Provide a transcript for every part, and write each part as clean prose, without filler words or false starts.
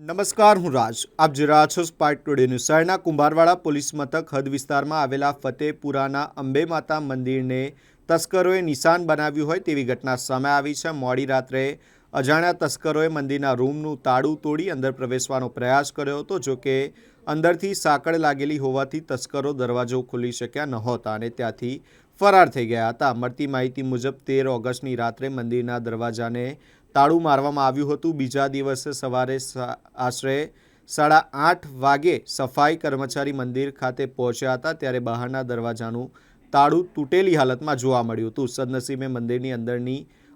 નમસ્કાર, હું રાજ. આપ જોઈ રહ્યા છો સ્પાર્ક ટુડે ન્યૂઝ. શહેરના કુંભારવાડા પોલીસ મથક હદ વિસ્તારમાં આવેલા ફતેપુરાના અંબે માતા મંદિરને તસ્કરોએ નિશાન બનાવ્યું હોય તેવી ઘટના સામે આવી છે. મોડી રાત્રે અજાણ્યા તસ્કરોએ મંદિરના રૂમનું તાળું તોડી અંદર પ્રવેશવાનો પ્રયાસ કર્યો હતો. જોકે અંદરથી સાંકળ લાગેલી હોવાથી તસ્કરો દરવાજો ખોલી શક્યા નહોતા અને ત્યાંથી ફરાર થઈ ગયા હતા. મળતી માહિતી મુજબ 13 ઓગસ્ટની રાત્રે મંદિરના દરવાજાને તાળું મારવામાં આવ્યું હતું. બીજા દિવસે સવારે આશરે 8:30 વાગે સફાઈ કર્મચારી મંદિર ખાતે પહોંચ્યા હતા ત્યારે બહારના દરવાજાનું તાળું તૂટેલી હાલતમાં જોવા મળ્યું હતું. સદનસીબે મંદિરની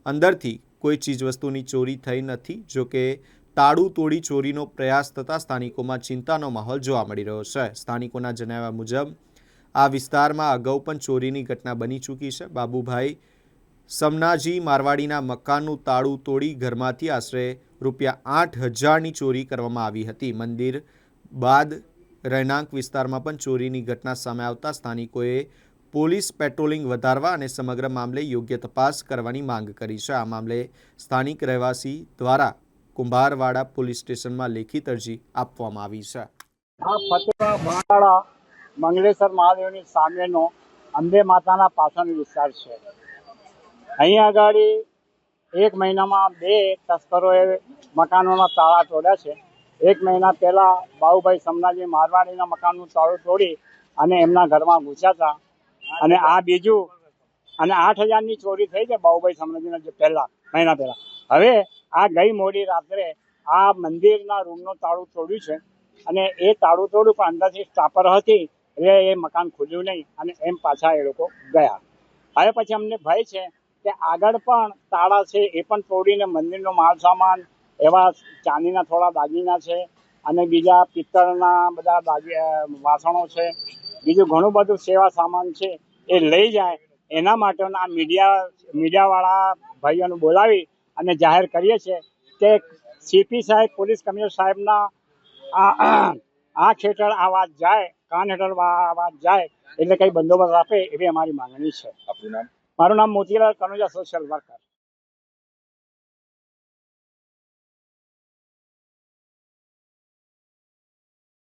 અંદરથી કોઈ ચીજવસ્તુની ચોરી થઈ નથી. જોકે તાળું તોડી ચોરીનો પ્રયાસ થતાં સ્થાનિકોમાં ચિંતાનો માહોલ જોવા મળી રહ્યો છે. સ્થાનિકોના જણાવ્યા મુજબ આ વિસ્તારમાં અગાઉ પણ ચોરીની ઘટના બની ચૂકી છે. બાબુભાઈ સમનાજી મારવાડીના મકાનનું તાળું તોડી ઘરમાંથી આશરે ₹8,000ની ચોરી કરવામાં આવી હતી. મંદિર બાદ રહેણાંક વિસ્તારમાં પણ ચોરીની ઘટના સામે આવતા સ્થાનિકોએ પોલીસ પેટ્રોલિંગ વધારવા અને સમગ્ર મામલે યોગ્ય તપાસ કરવાની માંગ કરી છે. આ મામલે સ્થાનિક રહેવાસી દ્વારા કુંભારવાડા પોલીસ સ્ટેશનમાં લેખિત અરજી આપવામાં આવી છે. આ ફતેપુરા મંગળેશ્વર મહાદેવની સામેનો અંબે માતાના પાછળનો વિસ્તાર છે. અહીંયા આગળ 1 મહિનામાં 2 તસ્કરોએ મકાનોના તાળા તોડ્યા છે. 1 મહિના પહેલાં બાબુભાઈ સમનાજી મારવાડીના મકાનનું તાળું તોડી અને એમના ઘરમાં ઘૂસ્યા હતા અને આ બીજું અને 8,000ની ચોરી થઈ છે બાબુભાઈ સમનાજીના જે મહિના પહેલાં. હવે આ ગઈ મોડી રાત્રે આ મંદિરના રૂમનું તાળું તોડ્યું છે અને એ તાળું તોડ્યું પણ અંદરથી સ્ટાપર હતી એટલે એ મકાન ખુલ્યું નહીં અને એમ પાછા એ લોકો ગયા. હવે પછી અમને ભય છે કે આગળ પણ તાળા છે એ પણ તોડીને મંદિરનો માલ સામાન એવા ચાંદીના થોડા દાગીના છે અને બીજા પિત્તળના બધા વાસણો છે, બીજું ઘણું બધું સેવા સામાન છે એ લઈ જાય. એના માટેના આ મીડિયાવાળા ભાઈઓને બોલાવી અને જાહેર કરીએ છીએ કે સીપી સાહેબ, પોલીસ કમિશનર સાહેબના આંખ હેઠળ આ વાત જાય, કાન હેઠળ આ વાત જાય એટલે કંઈ બંદોબસ્ત આપે એવી અમારી માંગણી છે. મારું નામ મોતીલાલ કનોજા, સોશિયલ વર્કર.